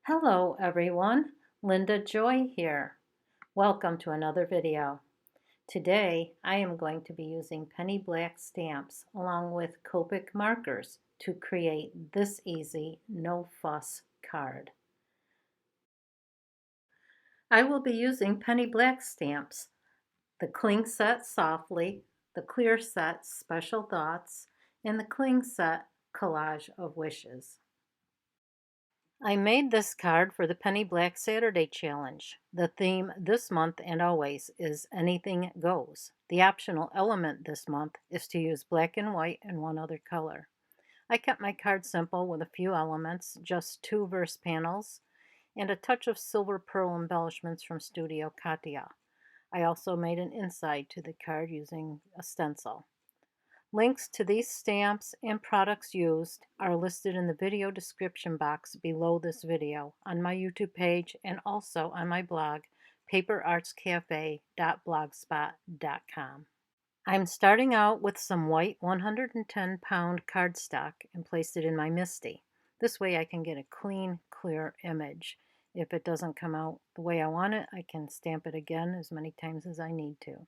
Hello everyone, Linda Joy here. Welcome to another video. Today I am going to be using penny black stamps along with Copic markers to create this easy, no fuss card. I will be using penny black stamps, the Cling Set Softly, the Clear Set Special Thoughts, and the Cling Set Collage of Wishes. I made this card for the Penny Black Saturday Challenge. The theme this month and always is Anything Goes. The optional element this month is to use black and white and one other color. I kept my card simple with a few elements, just 2 verse panels, and a touch of silver pearl embellishments from Studio Katia. I also made an inside to the card using a stencil. Links to these stamps and products used are listed in the video description box below this video on my YouTube page and also on my blog, paperartscafe.blogspot.com. I'm starting out with some white 110-pound cardstock and placed it in my Misti. This way I can get a clean, clear image. If it doesn't come out the way I want it, I can stamp it again as many times as I need to.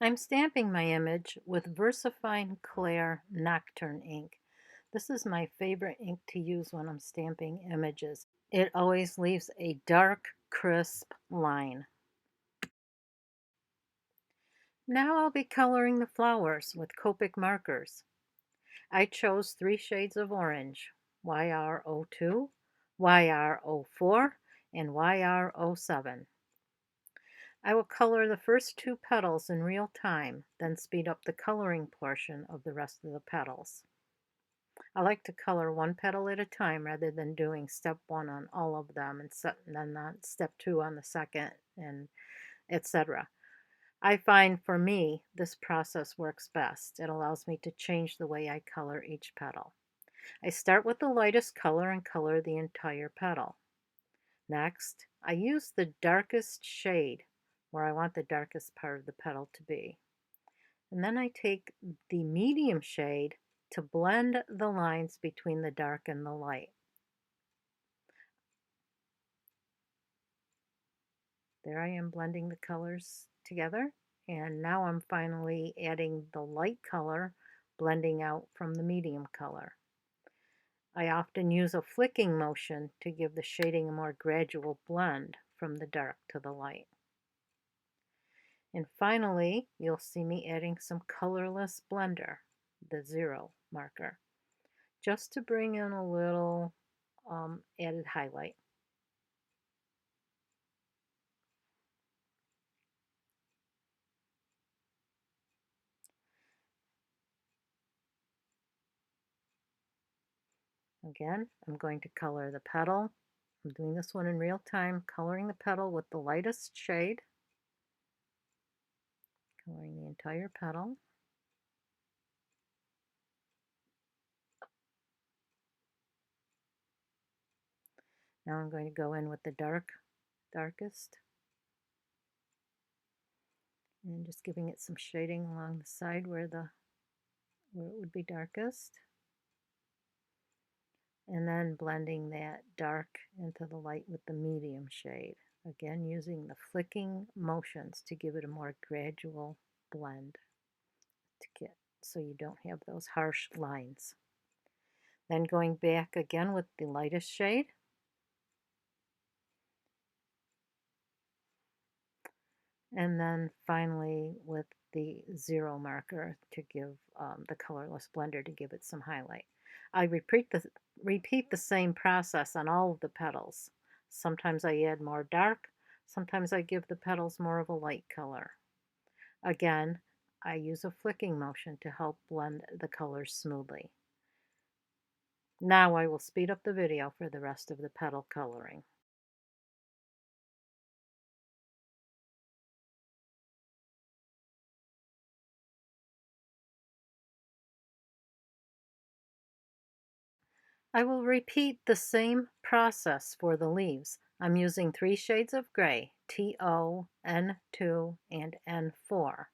I'm stamping my image with VersaFine Clair Nocturne ink. This is my favorite ink to use when I'm stamping images. It always leaves a dark, crisp line. Now I'll be coloring the flowers with Copic markers. I chose 3 shades of orange, YR02, YR04, and YR07. I will color the first 2 petals in real time, then speed up the coloring portion of the rest of the petals. I like to color 1 petal at a time rather than doing step 1 on all of them and then step 2 on the second, and etc. I find for me this process works best. It allows me to change the way I color each petal. I start with the lightest color and color the entire petal. Next, I use the darkest shade where I want the darkest part of the petal to be. And then I take the medium shade to blend the lines between the dark and the light. There I am blending the colors together, and now I'm finally adding the light color, blending out from the medium color. I often use a flicking motion to give the shading a more gradual blend from the dark to the light. And finally, you'll see me adding some colorless blender, the 0 marker, just to bring in a little added highlight. Again, I'm going to color the petal. I'm doing this one in real time, coloring the petal with the lightest shade, coloring the entire petal. Now I'm going to go in with the darkest, and just giving it some shading along the side where it would be darkest. And then blending that dark into the light with the medium shade. Again, using the flicking motions to give it a more gradual blend to get so you don't have those harsh lines. Then going back again with the lightest shade. And then finally with the 0 marker to give the colorless blender to give it some highlight. I repeat the same process on all of the petals. Sometimes I add more dark, sometimes I give the petals more of a light color. Again, I use a flicking motion to help blend the colors smoothly. Now I will speed up the video for the rest of the petal coloring. I will repeat the same process for the leaves. I'm using 3 shades of gray, TO, N2, and N4,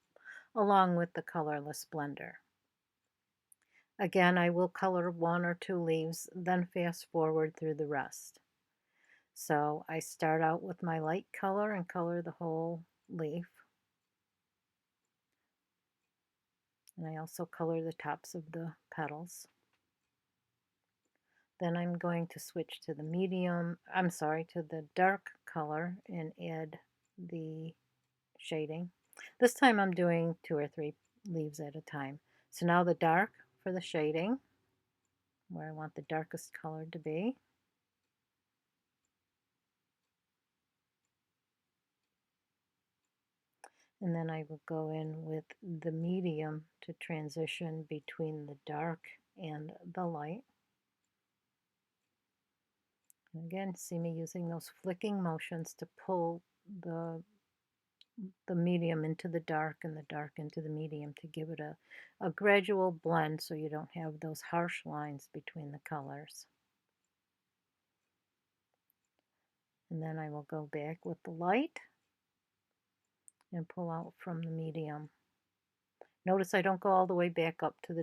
along with the colorless blender. Again, I will color 1 or 2 leaves, then fast forward through the rest. So I start out with my light color and color the whole leaf. And I also color the tops of the petals. Then I'm going to switch to the to the dark color and add the shading. This time I'm doing 2 or 3 leaves at a time. So now the dark for the shading, where I want the darkest color to be. And then I will go in with the medium to transition between the dark and the light. And again, see me using those flicking motions to pull the medium into the dark and the dark into the medium to give it a gradual blend so you don't have those harsh lines between the colors. And then I will go back with the light and pull out from the medium. Notice I don't go all the way back up to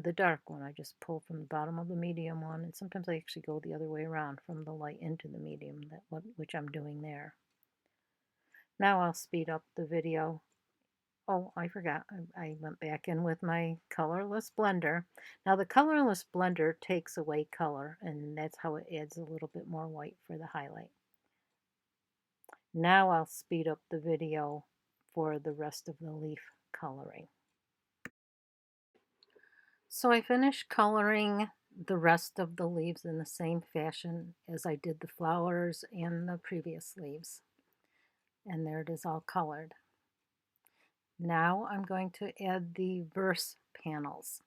the dark one. I just pull from the bottom of the medium one, and sometimes I actually go the other way around from the light into the medium, which I'm doing there. Now I'll speed up the video. Oh, I forgot. I went back in with my colorless blender. Now the colorless blender takes away color, and that's how it adds a little bit more white for the highlight. Now I'll speed up the video for the rest of the leaf coloring. So I finished coloring the rest of the leaves in the same fashion as I did the flowers and the previous leaves. And there it is all colored. Now I'm going to add the verse panels.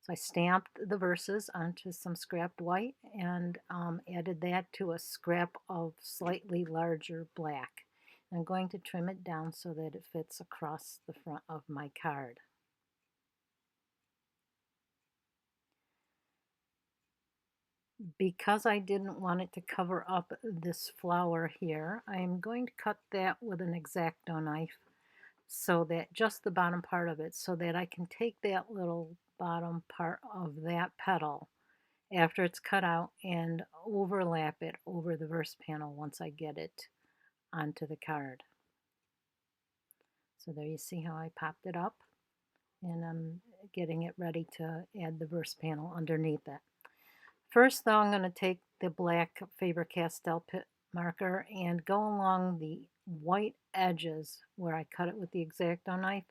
So I stamped the verses onto some scrapped white and added that to a scrap of slightly larger black. I'm going to trim it down so that it fits across the front of my card. Because I didn't want it to cover up this flower here, I am going to cut that with an X-Acto knife so that just the bottom part of it, so that I can take that little bottom part of that petal after it's cut out and overlap it over the verse panel once I get it onto the card. So there you see how I popped it up, and I'm getting it ready to add the verse panel underneath it. First though, I'm going to take the black Faber-Castell pit marker and go along the white edges where I cut it with the X-Acto knife.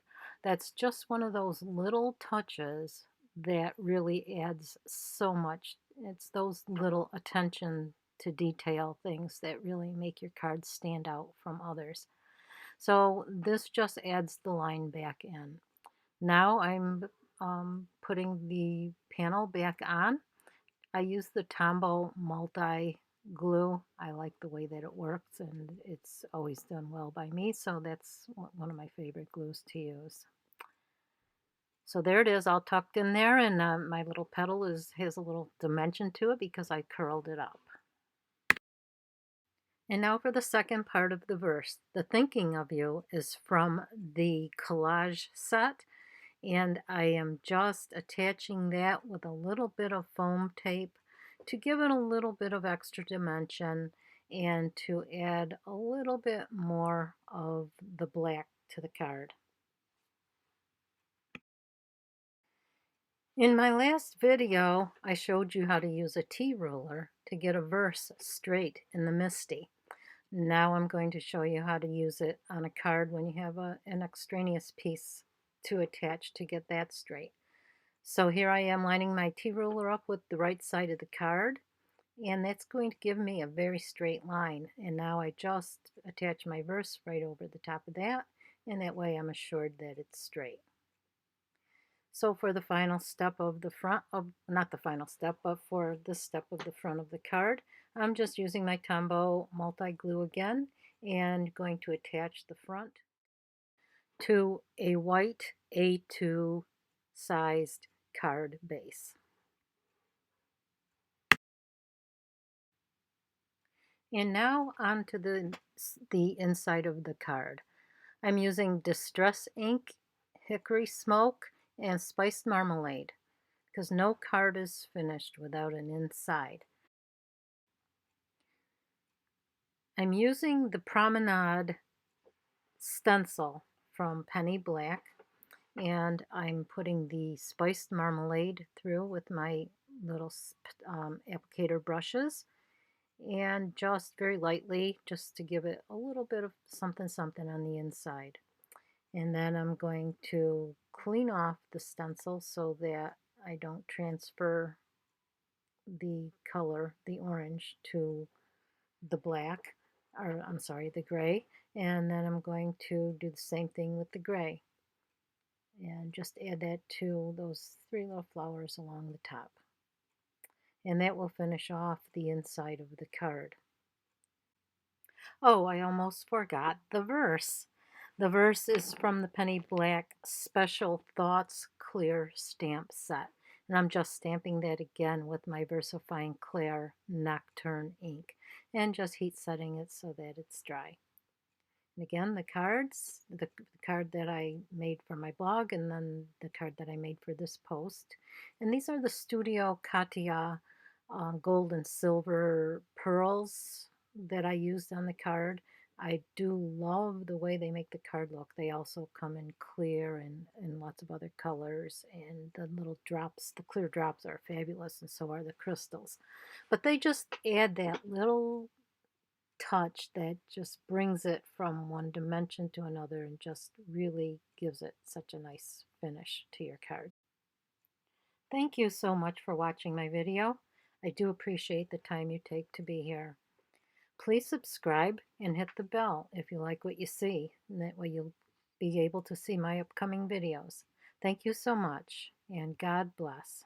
That's just one of those little touches that really adds so much. It's those little attention to detail things that really make your cards stand out from others. So this just adds the line back in. Now I'm putting the panel back on. I use the Tombow multi glue. I like the way that it works, and it's always done well by me, so that's one of my favorite glues to use. So there it is, all tucked in there, and my little petal has a little dimension to it because I curled it up. And now for the second part of the verse. The thinking of you is from the collage set, and I am just attaching that with a little bit of foam tape to give it a little bit of extra dimension and to add a little bit more of the black to the card. In my last video, I showed you how to use a T-ruler to get a verse straight in the Misti. Now I'm going to show you how to use it on a card when you have an extraneous piece to attach to get that straight. So here I am lining my T-ruler up with the right side of the card, and that's going to give me a very straight line. And now I just attach my verse right over the top of that, and that way I'm assured that it's straight. So for the final step of the front of, not the final step, but for this step of the front of the card, I'm just using my Tombow multi-glue again and going to attach the front to a white A2 sized card base. And now onto the inside of the card. I'm using Distress Ink, Hickory Smoke, and Spiced Marmalade because no card is finished without an inside. I'm using the Promenade stencil from Penny Black, and I'm putting the spiced marmalade through with my little applicator brushes, and just very lightly, just to give it a little bit of something something on the inside. And then I'm going to clean off the stencil so that I don't transfer the color, the orange, to the black, or I'm sorry, the gray. And then I'm going to do the same thing with the gray. And just add that to those three little flowers along the top. And that will finish off the inside of the card. Oh, I almost forgot the verse. The verse is from the Penny Black Special Thoughts Clear Stamp Set. And I'm just stamping that again with my VersaFine Clair Nocturne ink and just heat setting it so that it's dry. And again, the cards, the card that I made for my blog and then the card that I made for this post. And these are the Studio Katia gold and silver pearls that I used on the card. I do love the way they make the card look. They also come in clear and lots of other colors, and the little drops, the clear drops are fabulous, and so are the crystals. But they just add that little touch that just brings it from one dimension to another and just really gives it such a nice finish to your card. Thank you so much for watching my video. I do appreciate the time you take to be here. Please subscribe and hit the bell if you like what you see, and that way you'll be able to see my upcoming videos. Thank you so much, and God bless.